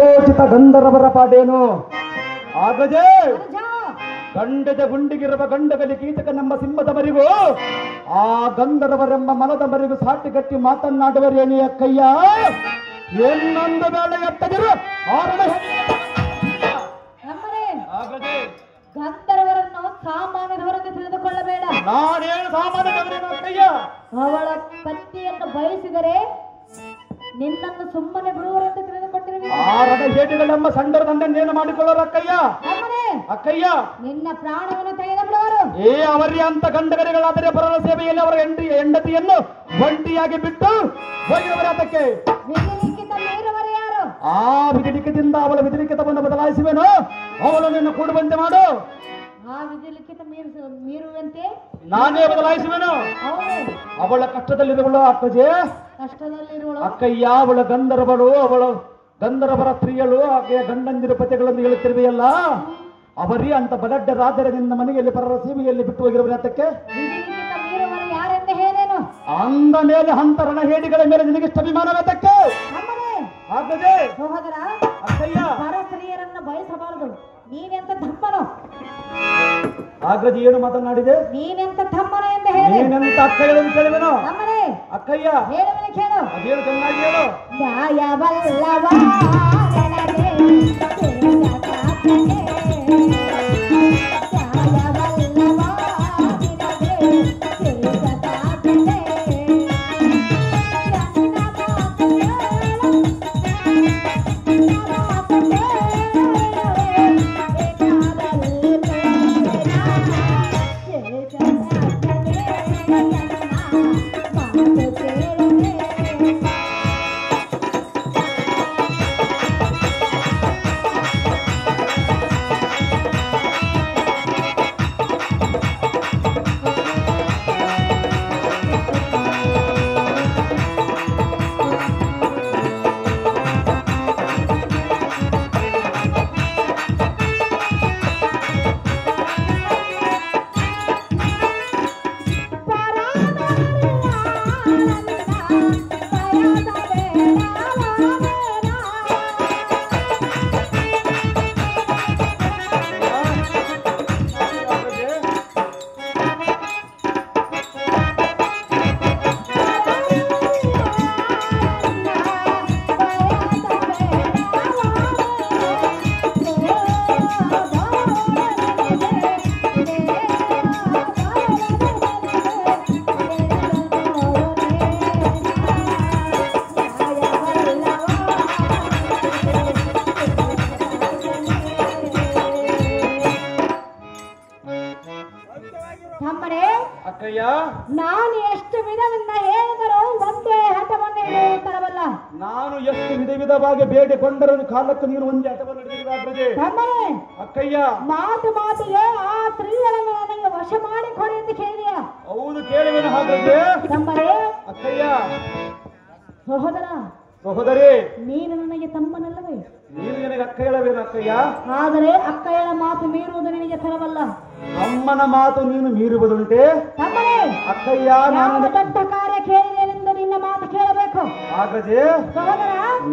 ಯಥೋಚಿತ ಗಂಧರ್ವರ ಪಾಡೇನು ಆಗದೆ ಗಂಡದ ಗುಂಡಿಗಿರುವ ಗಂಡಗಲಿ ಕೀಚಕನೆಂಬ ಸಿಂಹದ ಮರಿಗೂ ಆ ಗಂಧರ್ವರೆಂಬ ಮನದ ಮರಿಗೂ ಸಾಟಿಗಟ್ಟಿ ಮಾತನಾಡುವರೇನೇ ಅಕ್ಕಯ್ಯ ಇನ್ನೊಂದು ಬೇಳೆ ಎತ್ತದಿರು ಆಗದೆ ಗಂಧರ್ವರನ್ನು ಸಾಮಾನ್ಯದವರೆಂದು ತಿಳಿದುಕೊಳ್ಳಬೇಡ. ನಾನೇನು ಸಾಮಾನ್ಯದವರೇನು ಅಕ್ಕಯ್ಯ? ಅವಳ ಪತ್ನಿಯನ್ನು ಬಯಸಿದರೆ ನಿನ್ನನ್ನು ಸುಮ್ಮನೆ ಬಿಡುವರೆಂದು ತಿಳಿದುಕೊಂಡಿರುವೆ. ಆ ರಣಹೇಟಿಗಳೆಂಬ ಸಂಡರ ದಂಡನ್ನೇನು ಮಾಡಿಕೊಳ್ಳೋರು ಅಕ್ಕಯ್ಯ? ಅಕ್ಕಯ್ಯ ನಿನ್ನ ಪ್ರಾಣವನ್ನು ತೆಗೆದು ಬಿಡುವರು. ಅವರಿಗೆ ಅಂತ ಗಂಡಗರಿಗಳಾದರೆ ಪರರ ಸೇವೆಯಲ್ಲಿ ಅವರ ಹೆಂಡತಿಯನ್ನು ಒಂಟಿಯಾಗಿ ಬಿಟ್ಟು ಹೋಗಿರುವರೆ ಅದಕ್ಕೆ ವಿಧಿಲಿಖಿತ ಮೀರುವರು ಯಾರು? ಆ ವಿಧಿಲಿಖಿತದಿಂದ ಅವಳ ವಿಧಿಲಿಖಿತವನ್ನು ಬದಲಾಯಿಸುವೆನು. ಅವಳನ್ನು ಕೂಡುವಂತೆ ಮಾಡು. ಆ ವಿಧಿಲಿಖಿತ ಮೀರುವಂತೆ ನಾನೇ ಬದಲಾಯಿಸುವೆನು. ಅವಳ ಕಷ್ಟದಲ್ಲಿರುವಳು ಅಕ್ಕಜೆ, ಕಷ್ಟದಲ್ಲಿರುವಳು ಅಕ್ಕಯ್ಯ. ಅವಳ ಗಂಧರ್ವರು, ಅವಳ ಗಂಧರ್ವರ ಸ್ತ್ರೀಯಳು ಆಕೆಯ ಗಂಡಂದಿರು ಪತಿಗಳನ್ನು ಹೇಳುತ್ತಿರುವೆಯಲ್ಲ, ಅವರೇ ಅಂತ ಬಲಡ್ಡ ರಾಜರ ನಿನ್ನ ಮನೆಯಲ್ಲಿ ಪರರ ಸೀಮೆಯಲ್ಲಿ ಬಿಟ್ಟು ಹೋಗಿರುವ ಅದಕ್ಕೆ ವಿಧಿಲಿಖಿತ ಮೀರುವರು ಯಾರೆಂದು ಹೇಳೇನು? ಅಂದ ಮೇಲೆ ಹಂತ ರಣಹೇಡಿಗಳ ಮೇಲೆ ನಿನಗಿಷ್ಟ ಅಭಿಮಾನವೇತಕ್ಕೆ ಆಗದೆ ಸಹೋದರ, ಅಕ್ಕಯ್ಯ. ಪರ ಸ್ತ್ರೀಯರನ್ನು ಬಯಸಬಾರದು. ನೀನೆಂತ ಧಮ್ಮನು? ಆಗ್ರಜಿ ಏನು ಮಾತನಾಡಿದೆ? ನೀನೆಂತ ಧಮ್ಮನು ಎಂದು ಹೇಳಿ. ನೀನೆಂತ ಅಕ್ಕಯ್ಯ ಕೇಳುವೆನು ನಮ್ಮನೆ ಅಕ್ಕಯ್ಯ ಹೇಳುವನೆ ಕೇಳು. ಅದೇನು ಚೆನ್ನಾಗಿ ಹೇಳು. ನ್ಯಾಯವಲ್ಲವ ನಾನು ಎಷ್ಟು ವಿಧವಿಂದ ಹೇಳಿದರೂ ಒಂದೇ ಹಠವನ್ನು ತರಬಲ್ಲ. ನಾನು ಎಷ್ಟು ವಿಧ ವಿಧವಾಗಿ ಬೇಡಿಕೊಂಡರೂ ಕಾಲಕ್ಕೆ ನೀನು ಒಂದೇ ಹಠವನ್ನು ಹಿಡಿದಿರುವೆ ಅಕ್ಕಯ್ಯ. ಮಾತು ಮಾತಿಗೆ ಆ ಸ್ತ್ರೀಯರನ್ನು ನನಗೆ ವಶ ಮಾಡಿಕೊಡಿ ಎಂದು ಕೇಳಿದೆಯಾ? ಹೌದು ಕೇಳುವೆನು. ಹಾಗಾದ್ರೆ ತಮ್ಮರೇ ಅಕ್ಕಯ್ಯ. ಸಹೋದರ ಸಹೋದರಿ, ನೀನು ನನಗೆ ತಮ್ಮನಲ್ಲವೇ? ನೀನು ನನಗೆ ಅಕ್ಕ ಹೇಳವೇನು ಅಕ್ಕಯ್ಯ? ಆದರೆ ಅಕ್ಕಯ್ಯನ ಮಾತು ಮೀರುವುದು ನಿನಗೆ ತರವಲ್ಲ. ಅಮ್ಮನ ಮಾತು ನೀನು ಮೀರುವುದುಂಟೆ ತಮ್ಮರೇ ಅಕ್ಕಯ್ಯ. ನಾನು ದೊಡ್ಡ ಕಾರ್ಯ ಕೇಳಿದೇನೆಂದು ನಿನ್ನ ಮಾತು ಕೇಳಬೇಕು. ಹಾಗಾದ್ರೆ ಸಹೋದರ,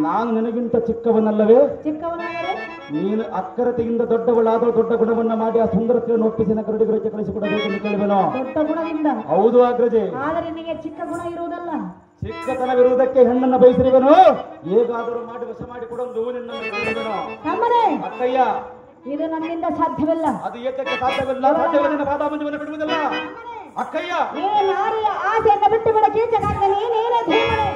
ನಾನು ನಿನಗಿಂತ ಚಿಕ್ಕವನಲ್ಲವೇ? ಚಿಕ್ಕವನಾದರೆ ನೀನು ಅಕ್ಕರತೆಯಿಂದ ದೊಡ್ಡವಳಾದರೂ ದೊಡ್ಡ ಗುಣವನ್ನ ಮಾಡಿ ಆ ಸುಂದರತೆಯನ್ನು ಒಪ್ಪಿಸಿ ಕರಡಿಗರಿಗೆ ಕಳಿಸಿಕೊಡಬೇಕೆಂದು ಕೇಳುವೆನು. ದೊಡ್ಡ ಗುಣದಿಂದ? ಹೌದು ಅಗ್ರಜೆ. ಆದರೆ ನಿನಗೆ ಚಿಕ್ಕ ಗುಣ ಇರುವುದಲ್ಲ. ಚಿಕ್ಕತನವಿರುವುದಕ್ಕೆ ಹೆಣ್ಣನ್ನು ಬಯಸಿರುವೆನು. ಹೇಗಾದರೂ ಮಾಡಿ ವಶ ಮಾಡಿ ಕೊಡೊಂದು ನಿನ್ನನ್ನು ತಮ್ಮರೇ ಅಕ್ಕಯ್ಯ. ಇದು ನನ್ನಿಂದ ಸಾಧ್ಯವಿಲ್ಲ. ಅದು ಏತಕ್ಕೆ ಸಾಧ್ಯವಿಲ್ಲ? ಸಾಧ್ಯವಿಲ್ಲ. ಬಾದಾಮಂಜವನ್ನು ಬಿಡುವುದಿಲ್ಲ ಅಕ್ಕಯ್ಯ. ಈ ನಾರಿಯ ಆಸೆಯನ್ನು ಬಿಟ್ಟು ಬಿಡ ಕೀಚಕಾಗ ನೀನೇನೇ ಧೀಮನೆ.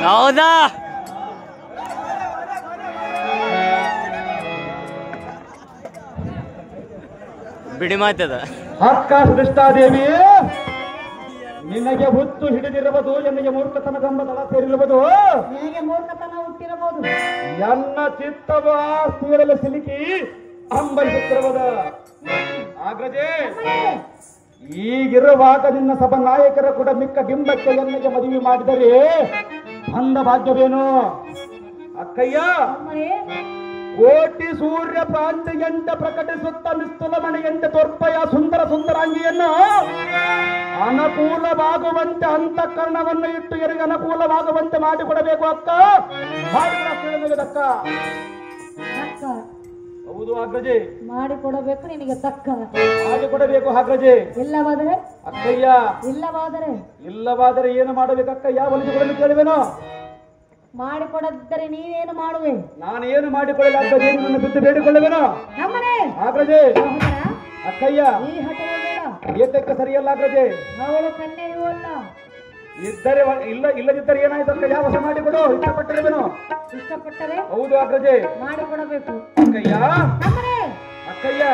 ಹೌದಾ? ಬಿಡಿ ಮಾತದ ಅಕ್ಕ ಸೃಷ್ಟಾದೇವಿ, ನಿನಗೆ ಹುತ್ತು ಹಿಡಿದಿರಬಹುದು, ನನಗೆ ಮೂರ್ಖತನ ಗಂಬದಳ ಸೇರಿರುವುದು. ನಿನಗೆ ಮೂರ್ಖತನ ಹುಟ್ಟಿರಬಹುದು. ಎನ್ನ ಚಿತ್ತವ ಆಸ್ತಿಯಲ್ಲಿ ಸಿಲುಕಿ ಅಂಬಲಿಸುತ್ತಿರುವುದು. ಆಗ್ರಜೆ, ಈಗಿರುವಾಗ ನಿನ್ನ ಸಭಾ ನಾಯಕರ ಕೂಡ ಮಿಕ್ಕ ಬಿಂಬಕ್ಕೆ ಎನ್ನಗೆ ಮದುವೆ ಮಾಡಿದರೆ ಅಂದ ಭಾಗ್ಯವೇನು ಅಕ್ಕಯ್ಯ? ಕೋಟಿ ಸೂರ್ಯ ಪ್ರಾಂತಿಯಂತೆ ಪ್ರಕಟಿಸುತ್ತ ನಿಸ್ತುಲ ಮಣಿಯಂತೆ ತೋರ್ಪಯ ಸುಂದರ ಸುಂದರಾಂಗಿಯನ್ನು ಅನುಕೂಲವಾಗುವಂತೆ ಅಂತಃಕರಣವನ್ನು ಇಟ್ಟು ಎರಿಗೆ ಅನುಕೂಲವಾಗುವಂತೆ ಮಾಡಿಕೊಡಬೇಕು ಅಕ್ಕ. ಅಕ್ಕ ಅಕ್ಕ ಹೌದು ಅಗ್ರಜೆ, ಮಾಡಿಕೊಡಬೇಕು ನಿನಗೆ ತಕ್ಕ. ಮಾಡಿಕೊಡಬೇಕು ಅಗ್ರಜೆ. ಇಲ್ಲವಾದರೆ ಅಕ್ಕಯ್ಯ, ಇಲ್ಲವಾದರೆ ಏನು ಮಾಡಬೇಕಕ್ಕಯ್ಯ? ಒಲಿಸಿಕೊಡಲು ಕೇಳುವೆನು. ಮಾಡಿಕೊಡದಿದ್ದರೆ ನೀವೇನು ಮಾಡುವೆ? ನಾನು ಏನು ಮಾಡಿಕೊಳ್ಳಲ್ಲ ಅಗ್ರಜೆ, ನಿನ್ನನ್ನು ಬಿದ್ದು ಬೇಡಿಕೊಳ್ಳುವೆನು. ನಮ್ಮನೆ ಅಗ್ರಜೆ. ಅಕ್ಕಯ್ಯ, ಈ ಹಠವೇ ಬೇಡ. ಏತಕ್ಕೆ ಸರಿಯಲ್ಲ ಅಗ್ರಜೆ? ಅವಳು ಕನ್ಯೆಯೂ ಅಲ್ಲ. ಇದ್ದರೆ ಇಲ್ಲದಿದ್ದರೆ ಏನಾಯ್ತು ಅಕ್ಕಯ್ಯ? ವಶ ಮಾಡಿಕೊಡು, ಇಷ್ಟಪಟ್ಟಿರುವೆನು. ಇಷ್ಟಪಟ್ಟರೆ ಹೌದು ಅಗ್ರಜೆ, ಮಾಡಿಕೊಡಬೇಕು. ಅಕ್ಕಯ್ಯ. ನಮ್ಮನೆ ಅಕ್ಕಯ್ಯ,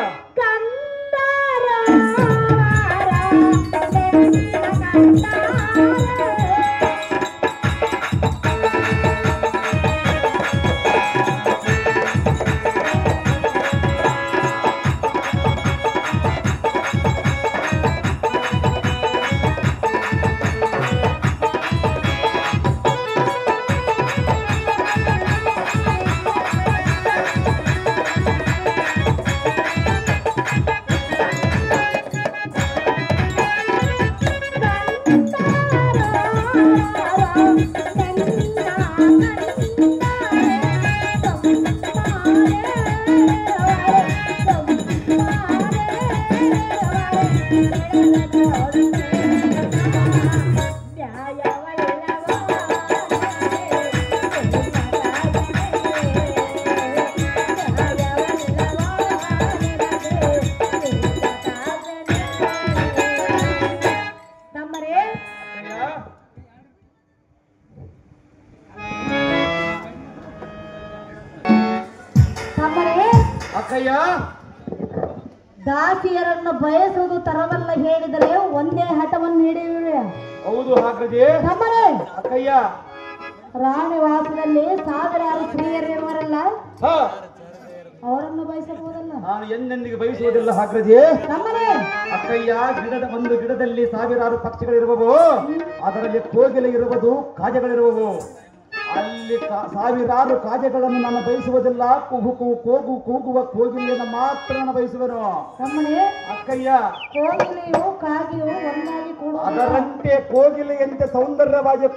ಅಕ್ಕಯ್ಯ, ದಾಸಿಯರನ್ನು ಬಯಸುವುದು ತರವಲ್ಲ ಹೇಳಿದರೆ ಒಂದೇ ಹಠವನ್ನು ಹಿಡಿಯುವೆ. ಹೌದು ಅಗ್ರಜೆ. ನಮ್ಮನೆ ಅಕ್ಕಯ್ಯ, ರಾಣಿವಾಸದಲ್ಲಿ ಸಾವಿರಾರು ಸ್ತ್ರೀಯರಿರುವರಲ್ಲ, ಹ, ಅವರನ್ನು ಬಯಸಬಹುದಲ್ಲ. ನಾನು ಎಂದೆಂದಿಗೆ ಬಯಸುವುದಿಲ್ಲ ಅಗ್ರಜೆ. ನಮ್ಮನೆ ಅಕ್ಕಯ್ಯ, ಒಂದು ಗಿಡದಲ್ಲಿ ಸಾವಿರಾರು ಪಕ್ಷಿಗಳಿರುವವು, ಅದರಲ್ಲಿ ಕೋಗಿಲೆ ಇರುವುದು, ಕಾಜೆಗಳಿರುವವು. ಅಲ್ಲಿ ಸಾವಿರಾರು ಕಾಜೆಗಳನ್ನು ನಾನು ಬಯಸುವುದಿಲ್ಲ. ಕೂಗುವ ಕೋಗಿಲೆಯನ್ನು ಮಾತ್ರ ನಾನು ಬಯಸುವೆನು. ನಮ್ಮನೆ ಅಕ್ಕಯ್ಯ, ಕೋಗಿಲೆಯು ಕಾಗೆಯು ಒಂದಾಗಿ ಕೂಡ ಅದರಂತೆ ಕೋಗಿಲೆಯಂತೆ ಸೌಂದರ್ಯವಾಗಿ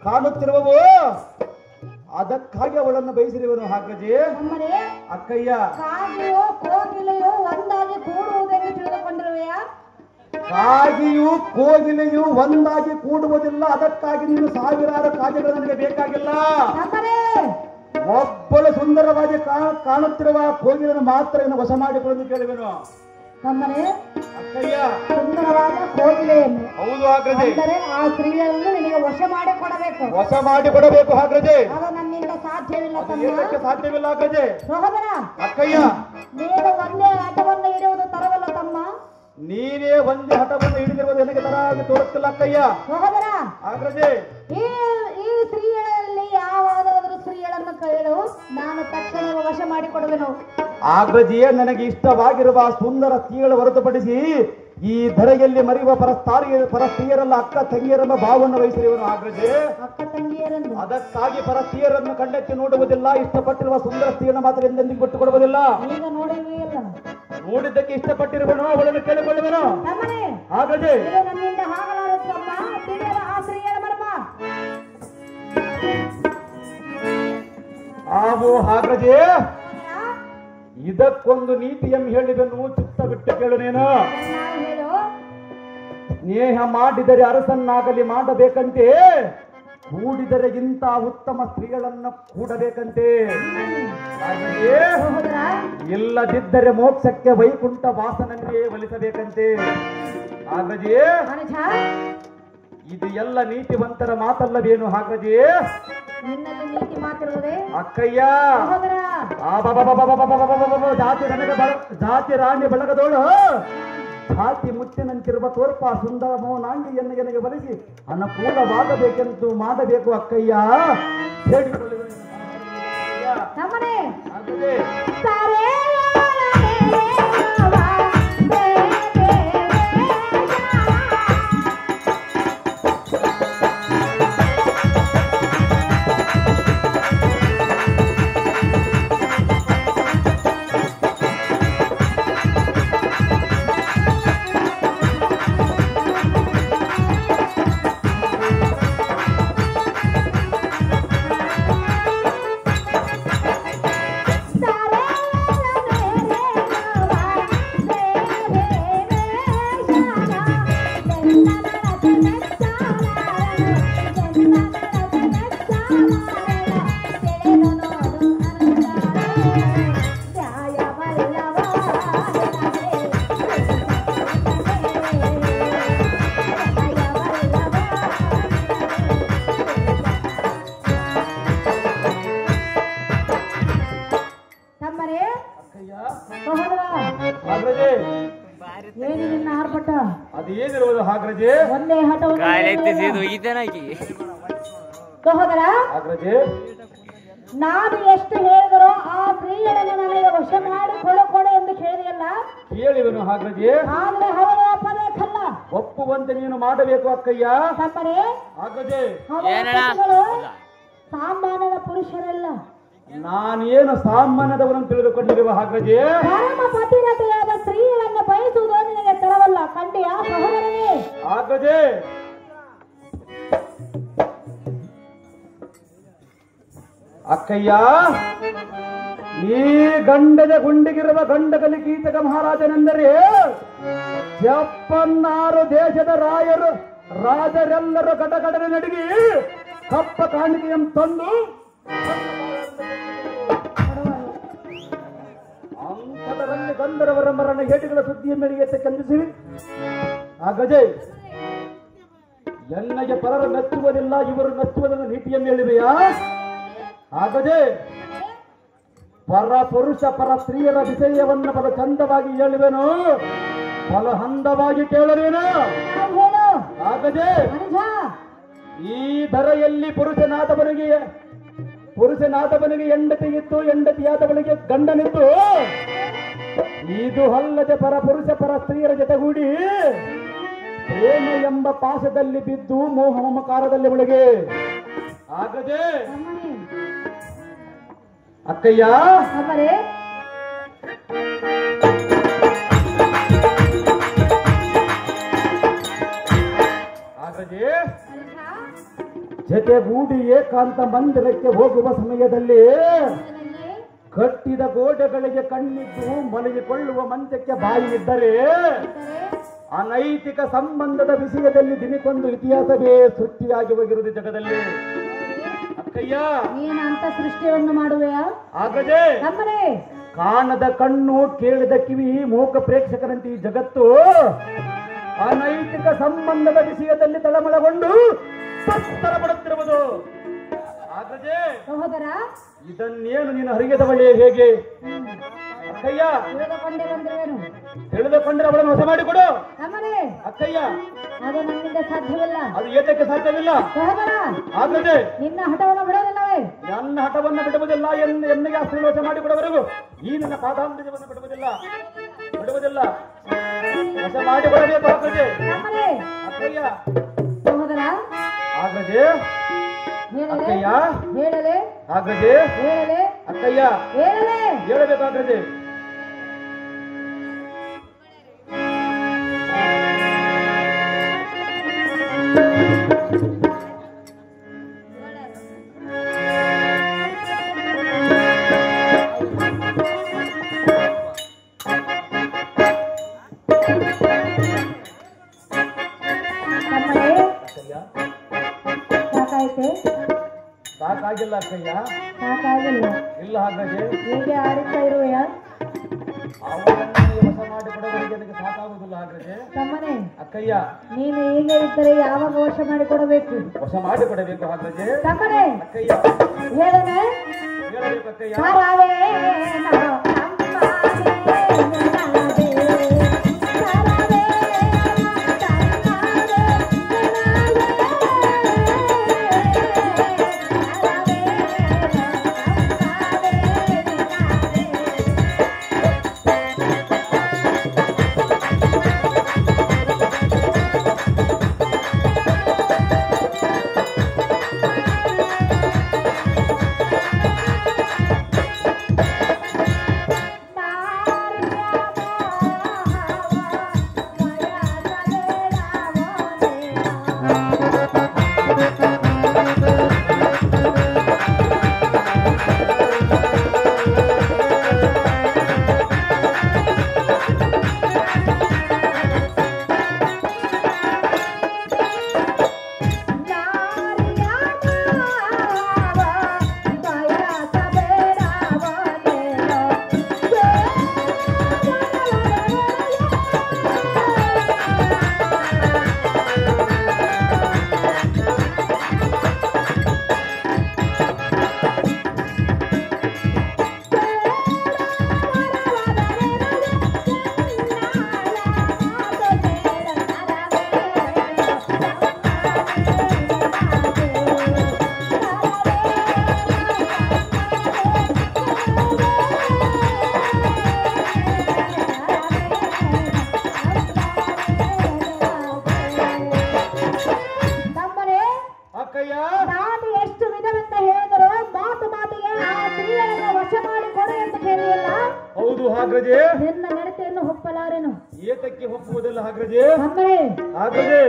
ಕಾಣುತ್ತಿರುವವು, ಅದಕ್ಕಾಗಿ ಅವಳನ್ನು ಬಯಸಿರುವನು ಅಗ್ರಜೆ. ನಮ್ಮನೆ ಅಕ್ಕಯ್ಯ, ಕಾಗೆಯು ಕೋಗಿಲೆಯು ಒಂದಾಗಿ ಕೂಡುವುದೆಂದು ತಿಳಿದುಕೊಂಡಿರುವೆಯಾ? ಕಾಗೆಯು ಕೋಗಿಲೆಯು ಒಂದಾಗಿ ಕೂಡುವುದಿಲ್ಲ. ಅದಕ್ಕಾಗಿ ನೀನು ಸಾವಿರಾರು ಕಾಗೆಗಳು ನನಗೆ ಬೇಕಾಗಿಲ್ಲ. ನಮ್ಮನೆ ಒಬ್ಬಳು ಸುಂದರವಾಗಿ ಕಾಣುತ್ತಿರುವ ಕೋಗಿಲನ್ನು ಮಾತ್ರ ಇನ್ನು ವಶ ಮಾಡಿಕೊಳ್ಳಲು ಕೇಳುವೆನು. ನಮ್ಮನೆ ಅಕ್ಕಯ್ಯ, ಸುಂದರವಾದ ಕೋಗಿಲೆಯನ್ನು, ಹೌದು ಅಗ್ರಜೆ, ಅಂದರೆ ಆ ಸ್ತ್ರೀಯನ್ನು ನಿನಗೆ ವಶ ಮಾಡಿ ಕೊಡಬೇಕು. ವಶ ಮಾಡಿಕೊಡಬೇಕು ಅಗ್ರಜೆ. ಅದು ನನ್ನಿಂದ ಸಾಧ್ಯವಿಲ್ಲ ತಮ್ಮ. ಏತಕ್ಕೆ ಸಾಧ್ಯವಿಲ್ಲ ಅಗ್ರಜೆ? ಸಹೋದರ, ಅಕ್ಕಯ್ಯ, ನೀನು ಒಂದೇ ಹಠವನ್ನು ಹಿಡಿಯುವುದು ತರವಲ್ಲ ತಮ್ಮ. ನೀನೇ ಒಂದೇ ಹಠವನ್ನು ಹಿಡಿದಿರುವುದು ನನಗೆ ತರಾಗಿ ತೋರುತ್ತಿಲ್ಲ ಅಕ್ಕಯ್ಯ. ಸಹೋದರ, ಅಗ್ರಜೆ, ಈ ಸ್ತ್ರೀಗಳಲ್ಲಿ ಯಾವಾದರೂ ಸ್ತ್ರೀಗಳನ್ನು ಕೇಳು, ನಾನು ತಕ್ಷಣ ವಶ ಮಾಡಿಕೊಡುವೆನು. ಅಗ್ರಜೆಯೇ, ನನಗೆ ಇಷ್ಟವಾಗಿರುವ ಸುಂದರ ಸ್ತ್ರೀಗಳು ಹೊರತುಪಡಿಸಿ ಈ ಧರೆಯಲ್ಲಿ ಮರೆಯುವ ಪರಸ್ತ್ರೀಯರಲ್ಲ, ಅಕ್ಕ ತಂಗಿಯರನ್ನ ಭಾವವನ್ನು ವಹಿಸಿರುವನು ಅಗ್ರಜೆ. ಅಕ್ಕ ತಂಗಿಯರನ್ನು ಅದಕ್ಕಾಗಿ ಪರಸ್ತ್ರೀಯರನ್ನು ಕಣ್ಣೆತ್ತಿ ನೋಡುವುದಿಲ್ಲ. ಇಷ್ಟಪಟ್ಟಿರುವ ಸುಂದರ ಸ್ತ್ರೀಯನ್ನು ಮಾತ್ರ ಎಂದೆಂದಿಗೂ ಬಿಟ್ಟು ಕೊಡುವುದಿಲ್ಲ. ಈಗ ನೋಡಿವೆಯಲ್ಲ, ನೋಡಿದ್ದಕ್ಕೆ ಇಷ್ಟಪಟ್ಟಿರುವನು, ಅವಳನ್ನು ಕೇಳಿಕೊಳ್ಳುವನು ನಮ್ಮನೆ ಅಗ್ರಜೆ. ಇದು ನನ್ನಿಂದ ಆಗಲಾರದು ತಮ್ಮ. ತಿಳಿಯದ ಆ ಸ್ತ್ರೀಯರ ಮರ್ಮ. ಆವು ಅಗ್ರಜೆ, ಇದಕ್ಕೊಂದು ನೀತಿಯನ್ನು ಹೇಳಿದನು, ಚಿತ್ತ ಬಿಟ್ಟು ಕೇಳು ನೀನು. ಹೇಳು. ಸ್ನೇಹ ಮಾಡಿದರೆ ಅರಸನ್ನಾಗಲಿ ಮಾಡಬೇಕಂತೆ, ಕೂಡಿದರೆ ಇಂಥ ಉತ್ತಮ ಸ್ತ್ರೀಗಳನ್ನು ಕೂಡಬೇಕಂತೆ. ಹಾಗೆಯೇ ಸಹೋದರ, ಇಲ್ಲದಿದ್ದರೆ ಮೋಕ್ಷಕ್ಕೆ ವೈಕುಂಠ ವಾಸನನ್ನೇ ಒಲಿಸಬೇಕಂತೆ. ಹಾಗಜೆ, ಅನುಜ, ಇದು ಎಲ್ಲ ನೀತಿವಂತರ ಮಾತಲ್ಲವೇನು ಹಾಗಜೆ? ನಿನ್ನಲ್ಲಿ ನೀತಿ ಮಾತಿರುವುದೇ? ಅಕ್ಕಯ್ಯ, ಸಹೋದರ, ಜಾತಿ ರಾಣಿ ಬಳಗದೋಳು ಜಾತಿ ಮುತ್ತಿನಂತಿರುವ ತೋರ್ಪ ಸುಂದರ ಮೋನಾಂಗಿಯನ್ನು ನನಗೆ ಬಲಿಸಿ ಅನುಕೂಲವಾಗಬೇಕೆಂದು ಮಾಡಬೇಕು ಅಕ್ಕಯ್ಯ. ಹೇಳಿಕೊಳ್ಳುವ ನಮ್ಮನೆ ಹಾಗಜೆ. ಅದೇನಿರುವುದು ಹಾಗ್ರಜೆ? ಒಂದೇ ಹಠವನ್ನು ಕಾಲೆತ್ತಿ ಸೀದು ಒಗಿತೇನಾಕಿ ಸಹೋದರ, ಹಾಗ್ರಜೆ ನಾನು ಎಷ್ಟು ಹೇಳಿದರೋ ಆ ಸ್ತ್ರೀಯರನ್ನು ನನಗೆ ವಶ ಮಾಡಿ ಕೊಡು ಎಂದು ಕೇಳಿದೆಯಲ್ಲ, ಕೇಳಿವನು ಹಾಗ್ರಜೆ. ಆದ್ರೆ ಅವಳು ಒಪ್ಪಬೇಕಲ್ಲ. ಒಪ್ಪುವಂತೆ ನೀನು ಮಾಡಬೇಕು ಅಕ್ಕಯ್ಯ. ತಪ್ಪರೆ ಹಾಗ್ರಜೆ ಸಾಮಾನ್ಯದ ಪುರುಷರಲ್ಲ, ನಾನೇನು ಸಾಮಾನ್ಯದವರನ್ನು ತಿಳಿದುಕೊಂಡಿರುವ ಹಾಗ್ರಜೆ. ಪರಮ ಪತಿರತೆಯಾದ ಸ್ತ್ರೀಯರನ್ನು ಬಯಸುವುದು ನಿನಗೆ ತರವಲ್ಲ ಕಂಡಿಯ ಸಹೋದರನೇ. ಹಾಗ್ರಜೆ ಅಕ್ಕಯ್ಯ, ಈ ಗಂಡದ ಗುಂಡಿಗಿರುವ ಗಂಡಗಲಿ ಕೀಚಕ ಮಹಾರಾಜನೆಂದರೆ 76 ದೇಶದ ರಾಜರೆಲ್ಲರೂ ಕಟಕಟನೆ ನಡುಗಿ ಕಪ್ಪ ಕಾಣಿಕೆಯನ್ನು ತಂದು ಅಂಥದರಲ್ಲಿ ಗಂಧರ್ವರ ಮರಣ ಏಟುಗಳ ಸುದ್ದಿಯ ಮೇರೆಗೆ ಖಂಡಿಸಿವಿ. ಹಾಗಜೆ ಎನ್ನಗೆ ಪರರು ಮೆಚ್ಚುವುದಿಲ್ಲ, ಇವರು ಮೆಚ್ಚುವುದನ್ನು ನೀತಿಯನ್ನು ಹೇಳಿವೆಯಾ? ಹಾಗದೆ ಪರ ಪುರುಷ ಪರ ಸ್ತ್ರೀಯರ ವಿಷಯವನ್ನು ಬಲ ಚಂದವಾಗಿ ಹೇಳುವೆನು, ಬಲ ಹಂದವಾಗಿ ಕೇಳಲೇನು. ಹೇಳು ಹಾಗದೆ ಮನುಜ, ಈ ಧರೆಯಲ್ಲಿ ಪುರುಷನಾದವನಿಗೆ ಹೆಂಡತಿ ಇತ್ತು, ಹೆಂಡತಿಯಾದವನಿಗೆ ಗಂಡನಿತ್ತು. ಇದು ಅಲ್ಲದೆ ಪರ ಪುರುಷ ಪರ ಸ್ತ್ರೀಯರ ಜೊತೆಗೂಡಿ ಪ್ರೇಮ ಎಂಬ ಪಾಶದಲ್ಲಿ ಬಿದ್ದು ಮೋಹ ಮಮಕಾರದಲ್ಲಿ ಒಳಗೆ. ಹಾಗದೆ ಅಕ್ಕಯ್ಯ, ಅವರೇ ಹಾಗದೆ ಜೊತೆಗೂಡಿ ಏಕಾಂತ ಮಂದಿರಕ್ಕೆ ಹೋಗುವ ಸಮಯದಲ್ಲಿ ಕಟ್ಟಿದ ಗೋಡೆಗಳಿಗೆ ಕಣ್ಣಿದ್ದು ಮಲಗಿಕೊಳ್ಳುವ ಮಂಚಕ್ಕೆ ಬಾಯಿ ಇದ್ದರೆ ಅನೈತಿಕ ಸಂಬಂಧದ ವಿಷಯದಲ್ಲಿ ದಿನಕ್ಕೊಂದು ಇತಿಹಾಸವೇ ಸೃಷ್ಟಿಯಾಗಿ ಹೋಗಿರುವುದು ಜಗದಲ್ಲಿ. ಅಕ್ಕಯ್ಯ, ನೀನಂತ ಸೃಷ್ಟಿಯನ್ನು ಮಾಡುವೆಯಾ? ಆಗದೆ ನಮ್ಮನೆ ಕಾಣದ ಕಣ್ಣು, ಕೇಳಿದ ಕಿವಿ, ಮೂಕ ಪ್ರೇಕ್ಷಕರಂತೆ ಈ ಜಗತ್ತು ಅನೈತಿಕ ಸಂಬಂಧದ ವಿಷಯದಲ್ಲಿ ತಳಮಳಗೊಂಡು ತತ್ತರ ಪಡುತ್ತಿರುವುದು. ಆಗದೆ ಸಹೋದರ, ಇದನ್ನೇನು ನೀನು ಹರಿಗೆದವಳೆ ಹೇಗೆ? ಅಕ್ಕಯ್ಯ, ತಿಳಿದುಕೊಂಡೇ ಬಂದಿರುವೆನು. ತಿಳಿದುಕೊಂಡ್ರೆ ಅವಳನ್ನು ಹೊಸ ಮಾಡಿಕೊಡು. ನಮ್ಮನೆ ಅಕ್ಕಯ್ಯ, ಅದು ನನ್ನಿಂದ ಸಾಧ್ಯವಿಲ್ಲ. ಅದು ಏತಕ್ಕೆ ಸಾಧ್ಯವಿಲ್ಲ? ಸಹೋದರ, ಆಗದೆ ನಿನ್ನ ಹಠವನ್ನು ಬಿಡೋದಿಲ್ಲವೇ? ನನ್ನ ಹಠವನ್ನು ಬಿಡುವುದಿಲ್ಲ ಎಂದು ಎನ್ನಿಗೆ ಅಸ್ತ್ರವಶ ಮಾಡಿಕೊಡವರೆಗೂ ಈ ನನ್ನ ಪಾದಾಂತರವನ್ನು ಬಿಡುವುದಿಲ್ಲ. ಹೊಸ ಮಾಡಿಕೊಡಬೇಕು. ಆಗದೆ ನಮ್ಮನೆ ಅಕ್ಕಯ್ಯ, ಸಹೋದರ, ಆಗದೆ ಹೇಳಲೆ ಅಕ್ಕಯ್ಯ, ಹೇಳಲೆ ಆಗದೆ ಹೇಳಲೆ ಅಕ್ಕಯ್ಯ, ಹೇಳಲೆ ಹೇಳಬೇಕಾಗದೆ. ಸಾಕಾಗಿಲ್ಲ ಅಕ್ಕಯ್ಯ? ಸಾಕಾಗಿಲ್ಲ. ಇಲ್ಲ. ಹಾಗಾಗಿ ಹೀಗೆ ಆಡುತ್ತಾ ಇರುವೆಯ? ಅವರನ್ನು ಹೊಸ ಮಾಡಿಕೊಡೋವರಿಗೆ ನನಗೆ ಸಾಕಾಗುವುದಿಲ್ಲ. ಹಾಗಾಗಿ ತಮ್ಮನೆ, ಅಕ್ಕಯ್ಯ, ನೀನು ಹೀಗೆ ಇದ್ದರೆ ಯಾವಾಗ ವಶ ಮಾಡಿಕೊಡಬೇಕು? ಹೊಸ ಮಾಡಿಕೊಡಬೇಕು. ಹಾಗಾಗಿ ತಮ್ಮನೆ, ಅಕ್ಕಯ್ಯ, ಹೇಳನೆ ಹೇಳಬೇಕು. ಅಕ್ಕಯ್ಯ, ಅಕ್ಕಯ್ಯ ನಾನು ಎಷ್ಟು ವಿಧವೆಂತ ಹೇಳಿದರೂ ಮಾತು ಮಾತಿಗೆ ಆ ಸ್ತ್ರೀಯರನ್ನು ವಶ ಮಾಡಿ ಕೊಡು ಎಂದು ಕೇಳಿಯಲ್ಲ. ಹೌದು ಹಾಗ್ರಜೆ. ನಿನ್ನ ನಡತೆಯನ್ನು ಒಪ್ಪಲಾರೆನು. ಏತಕ್ಕೆ ಒಪ್ಪುವುದಿಲ್ಲ ಹಾಗ್ರಜೆ? ಅಮ್ಮರೇ ಹಾಗ್ರಜೆ,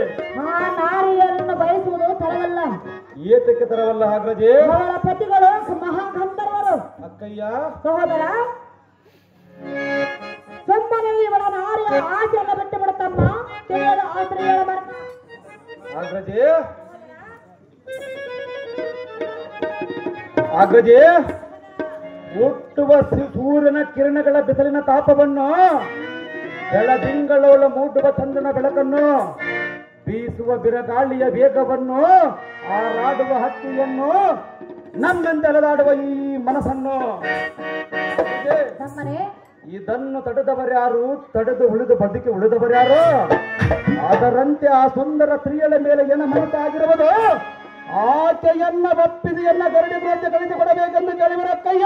ಆ ನಾರಿಯನ್ನು ಬಯಸುವುದು ತರವಲ್ಲ. ಏತಕ್ಕೆ ತರವಲ್ಲ ಹಾಗ್ರಜೆ? ಅವಳ ಪತಿಗಳು ಮಹಾಗಂಧರ್ವರು. ಅಕ್ಕಯ್ಯ ಸಹೋದರ, ಸುಮ್ಮನೆ ಇವಳ ನಾರಿಯ ಆಸೆಯನ್ನು ಬಿಟ್ಟು ಬಿಡುತ್ತಮ್ಮ. ತಿಳಿಯಲು ಆ ಸ್ತ್ರೀಯರ ಮರ್ಮ. ಹಾಗ್ರಜೆ, ಹಾಗ್ರಜೆ, ಹುಟ್ಟುವ ಸೂರ್ಯನ ಕಿರಣಗಳ ಬಿಸಿಲಿನ ತಾಪವನ್ನು, ಬೆಳದಿಂಗಳವಳ ಮೂಡುವ ಚಂದ್ರನ ಬೆಳಕನ್ನು, ಬೀಸುವ ಬಿರಗಾಳಿಯ ವೇಗವನ್ನು, ಹಾರಾಡುವ ಹಕ್ಕಿಯನ್ನು, ನಮ್ಮಂತೆ ಅಲೆದಾಡುವ ಈ ಮನಸ್ಸನ್ನು, ತಮ್ಮನೇ ಇದನ್ನು ತಡೆದವರ್ಯಾರು? ತಡೆದು ಬದುಕಿ ಉಳಿದವರ್ಯಾರು? ಅದರಂತೆ ಆ ಸುಂದರ ಸ್ತ್ರೀಯಳ ಮೇಲೆ ಏನ ಮನಸ್ಸಾಗಿರುವುದು? ಆಕೆಯನ್ನ ಒಪ್ಪಿದೆಯನ್ನ ಗರಡಿ ರಾಜ್ಯ ಕಳಿಸಿಕೊಡಬೇಕೆಂದು ಕೇಳಿವರಕ್ಕಯ್ಯ.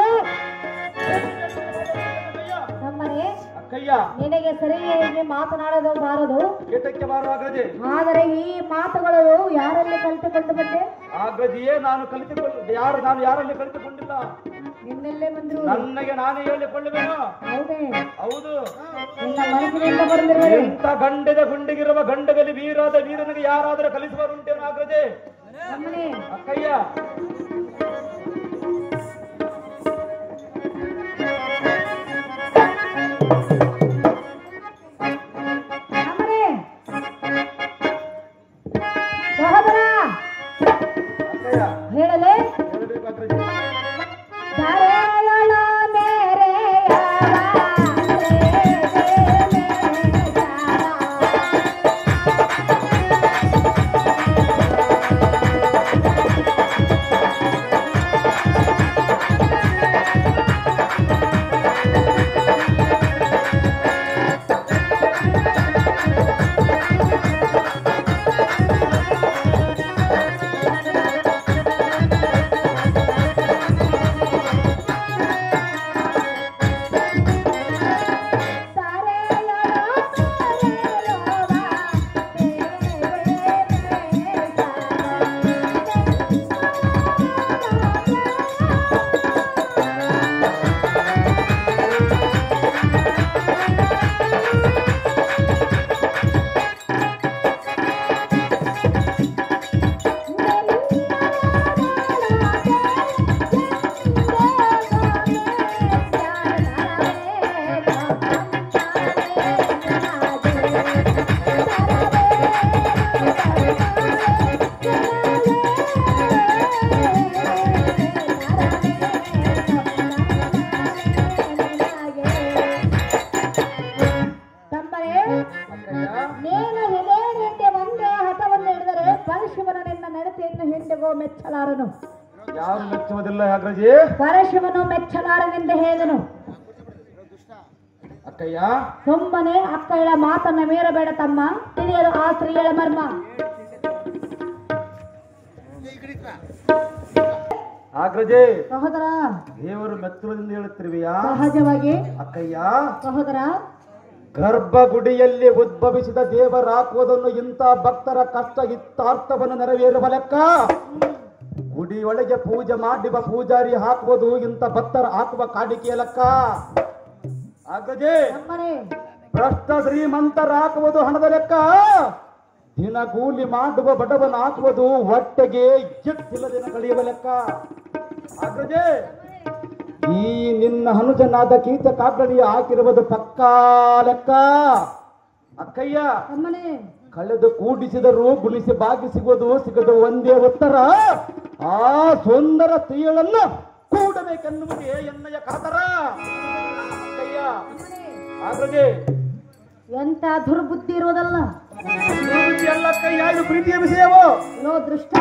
ತಮ್ಮನೇ ಅಕ್ಕಯ್ಯ, ನಿನಗೆ ಸರಿಯಾಗಿ ಮಾತನಾಡಲು ಬಾರದು. ಏತಕ್ಕೆ ಬಾರು ಆಗ್ರಜೆ? ಆದರೆ ಈ ಮಾತುಗಳು ಯಾರಲ್ಲಿ ಕಲಿತುಕೊಂಡು ಬಂದೆ? ಆಗ್ರಜಿಯೇ, ನಾನು ಯಾರಲ್ಲಿ ಕಲಿತುಕೊಂಡಿಲ್ಲ. ನಿನ್ನೆಲ್ಲೇ ಬಂದ್ರು? ನನಗೆ ನಾನೇ ಹೇಳಿಕೊಳ್ಳುವೆನು. ಹೌದೇ? ಹೌದು. ನಿನ್ನ ಮನಸ್ಸಿನಿಂದ ಬಂದಿರುವೆ. ಇಂಥ ಗಂಡದ ಗುಂಡಿಗಿರುವ ಗಂಡಗಲಿ ವೀರಾದ ವೀರನಿಗೆ ಯಾರಾದರೂ ಕಲಿಸುವರುಂಟೇನು ಆಗ್ರಜೆ? ತಮ್ಮನೇ ಅಕ್ಕಯ್ಯ, ತಮ್ಮನೇ ಸಹೋದರ ಅಕ್ಕಯ್ಯ ಹೇಳಲೇ ಹೇಳಬೇಕು ಆಗ್ರಜೆ. ಧರೆಯಳ ಮೇರೆಯವ ಮೆಚ್ಚಲಾರನು. ಯಾರು ಮೆಚ್ಚುವುದಿಲ್ಲ ಆಗ್ರಜೆ? ಪರಶಿವನು ಮೆಚ್ಚಲಾರನೆಂದು ಹೇಳಿದನು. ಅಕ್ಕಯ್ಯ, ಸುಮ್ಮನೆ ಅಕ್ಕಳ ಮಾತನ್ನ ಮೀರಬೇಡ ತಮ್ಮ. ತಿಳಿಯಲು ಆ ಸ್ತ್ರೀಯಳ ಮರ್ಮ. ಆಗ್ರಜೆ, ಸಹೋದರ, ದೇವರು ಮೆಚ್ಚುವುದೆಂದು ಹೇಳುತ್ತಿರುವೆಯಾ? ಸಹಜವಾಗಿ. ಅಕ್ಕಯ್ಯ, ಸಹೋದರ, ಗರ್ಭಗುಡಿಯಲ್ಲಿ ಉದ್ಭವಿಸಿದ ದೇವರಾಕುವುದನ್ನು ಇಂಥ ಭಕ್ತರ ಕಷ್ಟ ಇತ್ತಾರ್ಥವನ್ನು ನೆರವೇರುವ ಲೆಕ್ಕ. ಗುಡಿಯೊಳಗೆ ಪೂಜೆ ಮಾಡಿವ ಪೂಜಾರಿ ಹಾಕುವುದು ಇಂಥ ಭಕ್ತರ ಹಾಕುವ ಕಾಣಿಕೆಯ ಲೆಕ್ಕ. ಆಗ್ರಜೆ, ನಮ್ಮನೆ ಭ್ರಷ್ಟ ಶ್ರೀಮಂತರ ಹಾಕುವುದು ಹಣದ ಲೆಕ್ಕ. ದಿನಗೂಲಿ ಮಾಡುವ ಬಡವನ ಹಾಕುವುದು ಹೊಟ್ಟೆಗೆ ಇಟ್ಟಿಲ್ಲದಿನ ಕಳೆಯುವ ಲೆಕ್ಕ. ಆಗ್ರಜೆ, ಈ ನಿನ್ನ ಹನುಜನಾದ ಕೀಚ ಕಾಕಡಿಯ ಹಾಕಿರುವುದು ಪಕ್ಕಾ ಲೆಕ್ಕ. ಅಕ್ಕಯ್ಯ, ನಮ್ಮನೆ ಕಳೆದು ಕೂಡಿಸಿದರೂ ಗುಣಿಸಿ ಬಾಗಿ ಸಿಗದು ಒಂದೇ ಉತ್ತರ. ಆ ಸುಂದರ ಸ್ತ್ರೀಗಳನ್ನು ಕೂಡಬೇಕೆನ್ನುವುದೇ ಎನ್ನಯ ಕಾತರ. ಅಕ್ಕಯ್ಯ, ಆಗ್ರಜೆ, ಎಂತ ದುರ್ಬುದ್ಧಿ ಇರುವುದಲ್ಲ. ಅಲ್ಲಕ್ಕಯ್ಯ, ಇದು ಪ್ರೀತಿಯ ವಿಷಯವೋ? ಇಲೋ ದೃಷ್ಟ.